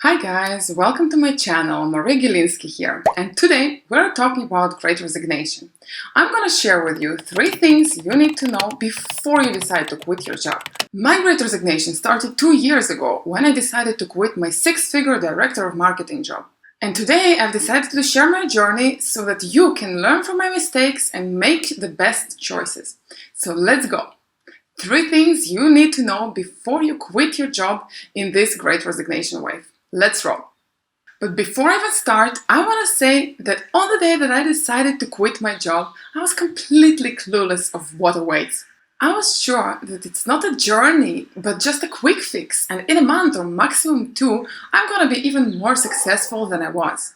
Hi guys, welcome to my channel. Gilinski here, and today we're talking about Great Resignation. I'm gonna share with you 3 things you need to know before you decide to quit your job. My Great Resignation started 2 years ago when I decided to quit my 6-figure director of marketing job. And today I've decided to share my journey so that you can learn from my mistakes and make the best choices. So let's go. 3 things you need to know before you quit your job in this Great Resignation wave. Let's roll. But before I even start, I want to say that on the day that I decided to quit my job, I was completely clueless of what awaits. I was sure that it's not a journey, but just a quick fix, and in a month or maximum 2, I'm gonna be even more successful than I was.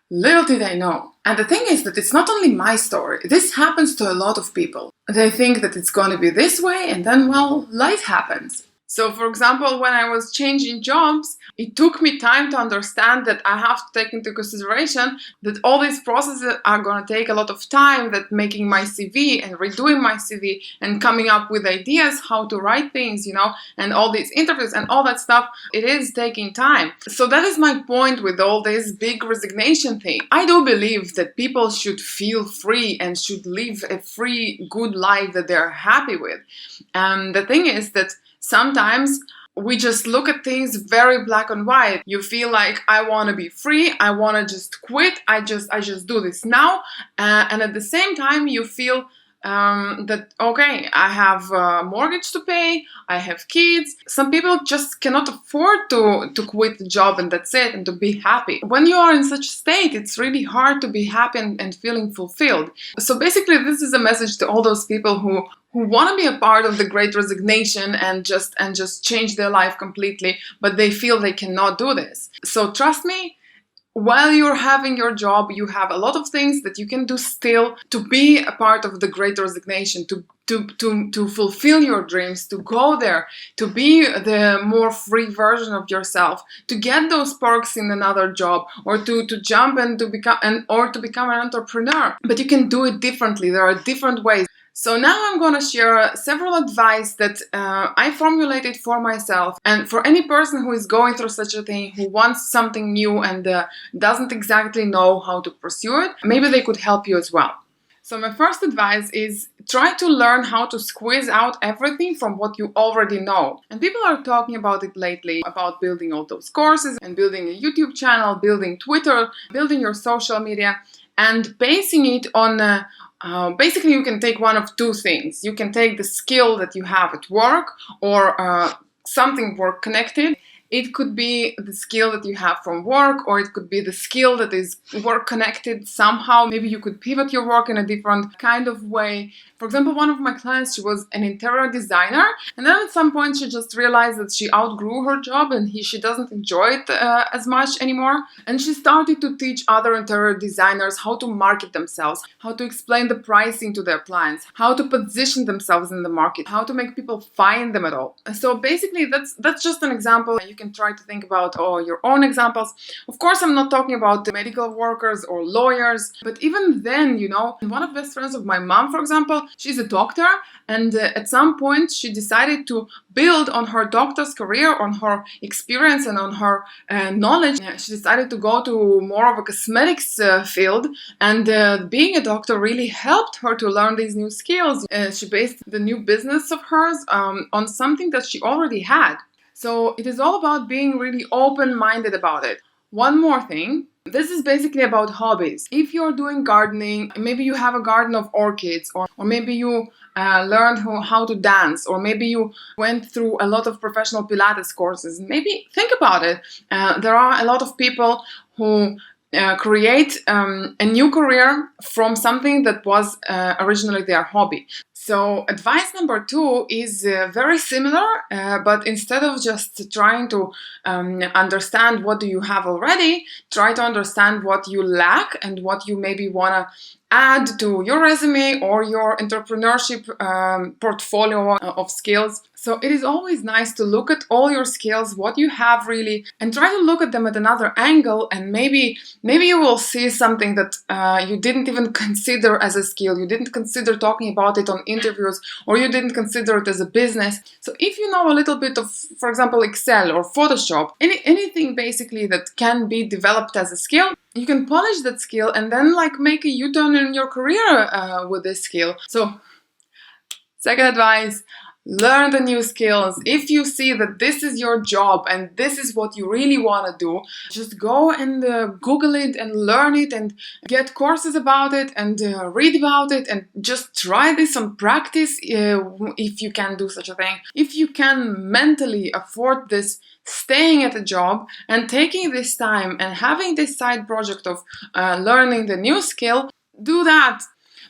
Little did I know. And the thing is that it's not only my story, this happens to a lot of people. They think that it's gonna be this way, and then, well, life happens. So, for example, when I was changing jobs, it took me time to understand that I have to take into consideration that all these processes are going to take a lot of time, that making my CV and redoing my CV and coming up with ideas how to write things, and all these interviews and all that stuff, it is taking time. So that is my point with all this big resignation thing. I do believe that people should feel free and should live a free, good life that they're happy with. And the thing is that sometimes we just look at things very black and white. You feel like, I want to be free, I want to just quit, I just do this now. And at the same time, you feel that, okay, I have a mortgage to pay, I have kids. Some people just cannot afford to quit the job and that's it, and to be happy. When you are in such a state, it's really hard to be happy and feeling fulfilled. So basically, this is a message to all those people who want to be a part of the Great Resignation and just change their life completely, but they feel they cannot do this. So trust me, while you're having your job, you have a lot of things that you can do still to be a part of the Great Resignation, to fulfill your dreams, to go there, to be the more free version of yourself, to get those perks in another job, or to jump and to become an entrepreneur. But you can do it differently. There are different ways. So now I'm going to share several advice that I formulated for myself, and for any person who is going through such a thing, who wants something new and doesn't exactly know how to pursue it, maybe they could help you as well. So my first advice is try to learn how to squeeze out everything from what you already know. And people are talking about it lately, about building all those courses and building a YouTube channel, building Twitter, building your social media, and basing it on basically, you can take one of 2 things. You can take the skill that you have at work, or something work connected. It could be the skill that you have from work, or it could be the skill that is work connected somehow. Maybe you could pivot your work in a different kind of way. For example, one of my clients, she was an interior designer, and then at some point she just realized that she outgrew her job and she doesn't enjoy it as much anymore. And she started to teach other interior designers how to market themselves, how to explain the pricing to their clients, how to position themselves in the market, how to make people find them at all. So basically, that's just an example. You can try to think about your own examples. Of course, I'm not talking about medical workers or lawyers, but even then, one of the best friends of my mom, for example, she's a doctor, and at some point she decided to build on her doctor's career, on her experience and on her knowledge. She decided to go to more of a cosmetics field, and being a doctor really helped her to learn these new skills. She based the new business of hers on something that she already had. So it is all about being really open-minded about it. One more thing. This is basically about hobbies. If you're doing gardening, maybe you have a garden of orchids, or maybe you learned how to dance, or maybe you went through a lot of professional Pilates courses. Maybe think about it. There are a lot of people who create a new career from something that was originally their hobby. So advice number 2 is very similar, but instead of just trying to understand what do you have already, try to understand what you lack and what you maybe want to add to your resume or your entrepreneurship portfolio of skills. So it is always nice to look at all your skills, what you have really, and try to look at them at another angle, and maybe you will see something that you didn't even consider as a skill. You didn't consider talking about it on interviews, or you didn't consider it as a business. So if you know a little bit of, for example, Excel or Photoshop, anything basically that can be developed as a skill, you can polish that skill and then like make a U-turn in your career with this skill. So second advice, learn the new skills. If you see that this is your job and this is what you really want to do, just go and Google it and learn it and get courses about it and read about it and just try this on practice if you can do such a thing. If you can mentally afford this, staying at a job and taking this time and having this side project of learning the new skill, do that.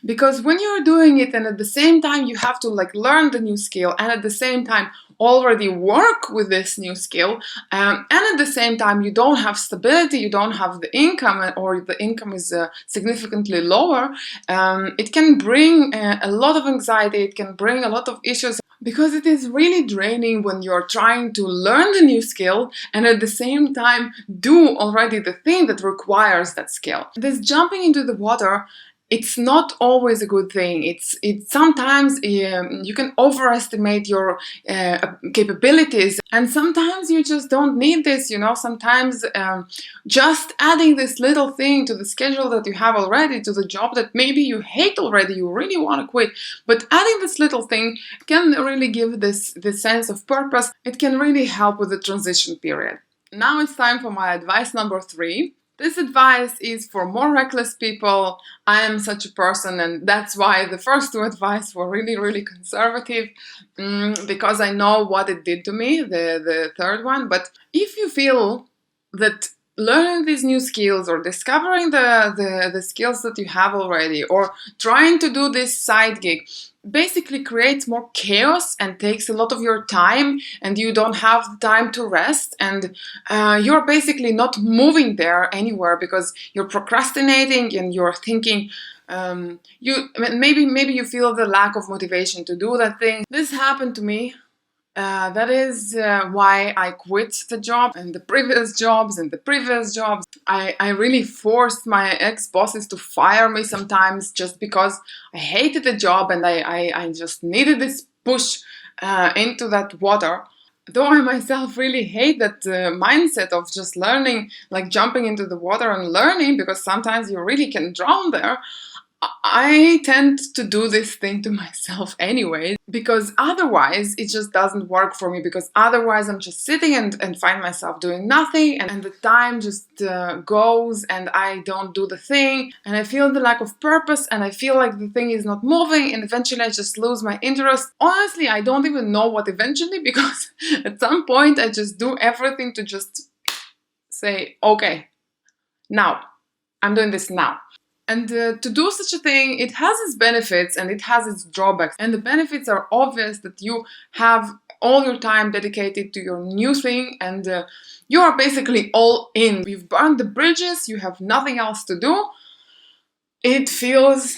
Because when you're doing it and at the same time you have to like learn the new skill and at the same time already work with this new skill, and at the same time you don't have stability, you don't have the income, or the income is significantly lower, it can bring a lot of anxiety, it can bring a lot of issues, because it is really draining when you're trying to learn the new skill and at the same time do already the thing that requires that skill. This jumping into the water, it's not always a good thing. It's sometimes you can overestimate your capabilities, and sometimes you just don't need this, you know. Sometimes just adding this little thing to the schedule that you have already, to the job that maybe you hate already, you really want to quit, but adding this little thing can really give this sense of purpose. It can really help with the transition period. Now it's time for my advice number 3. This advice is for more reckless people. I am such a person, and that's why the first 2 advice were really, really conservative, because I know what it did to me, the third one. But if you feel that learning these new skills or discovering the skills that you have already, or trying to do this side gig, basically creates more chaos and takes a lot of your time, and you don't have time to rest, and you're basically not moving there anywhere because you're procrastinating and you're thinking, maybe you feel the lack of motivation to do that thing. This happened to me. That is why I quit the job and the previous jobs and the previous jobs. I really forced my ex-bosses to fire me sometimes just because I hated the job and I just needed this push into that water. Though I myself really hate that mindset of just learning, like jumping into the water and learning, because sometimes you really can drown there. I tend to do this thing to myself anyway, because otherwise it just doesn't work for me, because otherwise I'm just sitting and find myself doing nothing, and the time just goes and I don't do the thing, and I feel the lack of purpose, and I feel like the thing is not moving, and eventually I just lose my interest. Honestly, I don't even know what eventually, because at some point I just do everything to just say, okay, now, I'm doing this now. And to do such a thing, it has its benefits and it has its drawbacks. And the benefits are obvious, that you have all your time dedicated to your new thing, and you are basically all in. You've burned the bridges, you have nothing else to do. It feels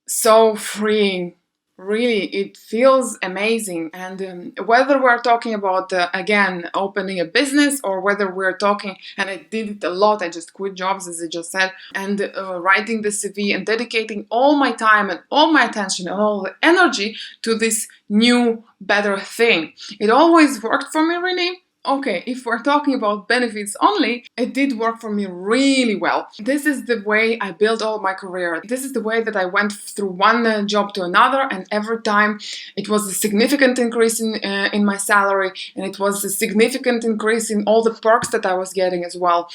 so freeing. Really, it feels amazing. And whether we're talking about, again, opening a business, or whether we're talking, and I did it a lot, I just quit jobs, as I just said, and writing the CV and dedicating all my time and all my attention and all the energy to this new, better thing. It always worked for me, really. Okay, if we're talking about benefits only, it did work for me really well. This is the way I built all my career. This is the way that I went through one job to another, and every time it was a significant increase in my salary, and it was a significant increase in all the perks that I was getting as well,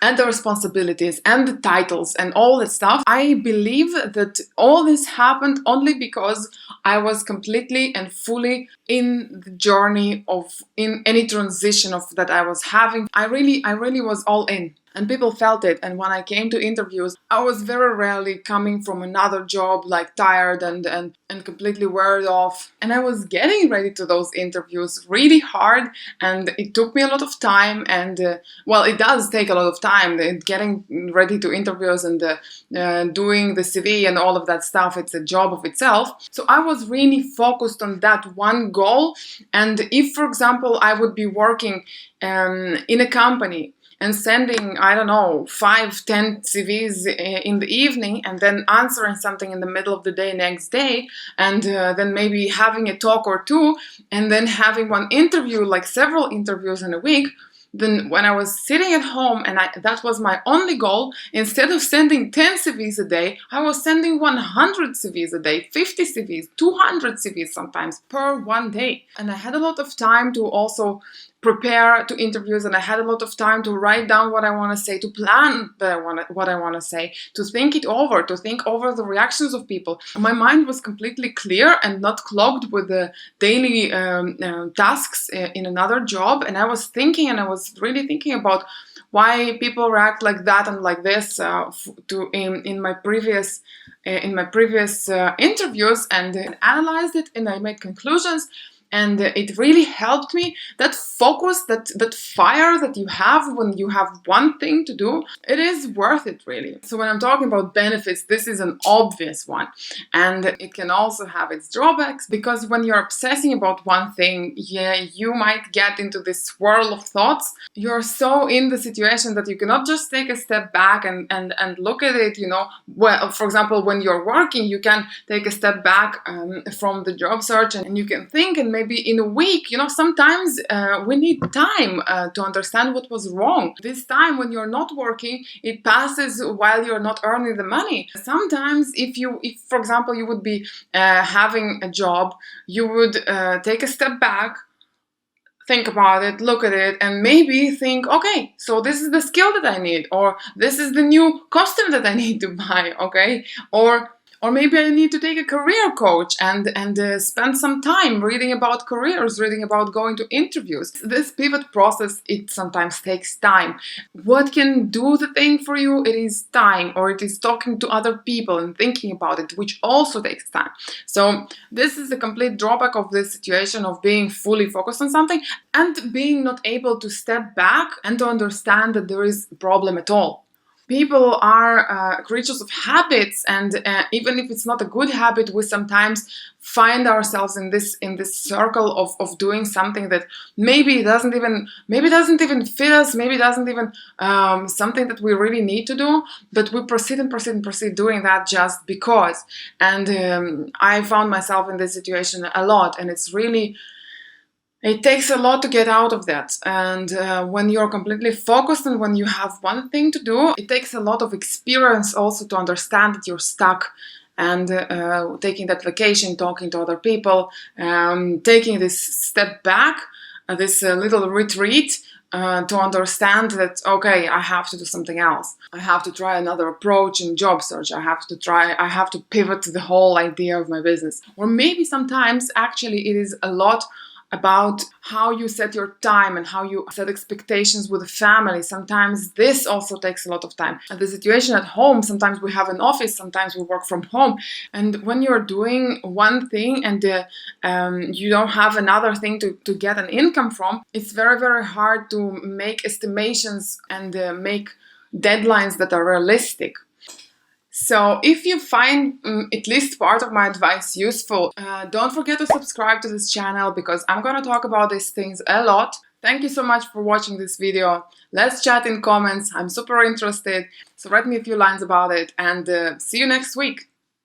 and the responsibilities and the titles and all that stuff. I believe that all this happened only because I was completely and fully in the journey of, in any transition of that I was having. I really was all in. And people felt it. And when I came to interviews, I was very rarely coming from another job like tired and completely wearied off. And I was getting ready to those interviews really hard, and it took me a lot of time. And well, it does take a lot of time, getting ready to interviews and doing the CV and all of that stuff. It's a job of itself. So I was really focused on that one goal. And if, for example, I would be working in a company and sending, I don't know, 5, 10 CVs in the evening, and then answering something in the middle of the day next day, and then maybe having a talk or two, and then having one interview, like several interviews in a week, then when I was sitting at home and that was my only goal, instead of sending 10 CVs a day, I was sending 100 CVs a day, 50 CVs, 200 CVs sometimes per one day. And I had a lot of time to also prepare to interviews, and I had a lot of time to write down what I want to say, to plan what I want to say, to think it over, to think over the reactions of people. My mind was completely clear and not clogged with the daily tasks in another job. And I was thinking, and I was really thinking about why people react like that and like this in my previous interviews, and analyzed it, and I made conclusions. And it really helped me. That focus, that fire that you have when you have one thing to do, it is worth it, really. So when I'm talking about benefits, this is an obvious one. And it can also have its drawbacks, because when you're obsessing about one thing, yeah, you might get into this swirl of thoughts. You're so in the situation that you cannot just take a step back and look at it, Well, for example, when you're working, you can take a step back from the job search, and you can think, and maybe in a week, sometimes we need time to understand what was wrong. This time when you're not working, it passes while you're not earning the money. Sometimes if for example, you would be having a job, you would take a step back, think about it, look at it, and maybe think, okay, so this is the skill that I need, or this is the new costume that I need to buy, okay? Or maybe I need to take a career coach and spend some time reading about careers, reading about going to interviews. This pivot process, it sometimes takes time. What can do the thing for you? It is time, or it is talking to other people and thinking about it, which also takes time. So this is the complete drawback of this situation of being fully focused on something and being not able to step back and to understand that there is a problem at all. People are creatures of habits, and even if it's not a good habit, we sometimes find ourselves in this circle of doing something that maybe doesn't even fit us, maybe doesn't even something that we really need to do, but we proceed doing that just because. And I found myself in this situation a lot, and it takes a lot to get out of that. And when you're completely focused and when you have one thing to do, it takes a lot of experience also to understand that you're stuck, and taking that vacation, talking to other people, taking this step back, this little retreat, to understand that, okay, I have to do something else. I have to try another approach in job search. I have to pivot the whole idea of my business. Or maybe sometimes actually it is a lot about how you set your time and how you set expectations with the family. Sometimes this also takes a lot of time. And the situation at home, sometimes we have an office, sometimes we work from home. And when you're doing one thing and you don't have another thing to get an income from, it's very, very hard to make estimations and make deadlines that are realistic. So if you find at least part of my advice useful, don't forget to subscribe to this channel, because I'm going to talk about these things a lot. Thank you so much for watching this video. Let's chat in comments. I'm super interested. So write me a few lines about it, and see you next week.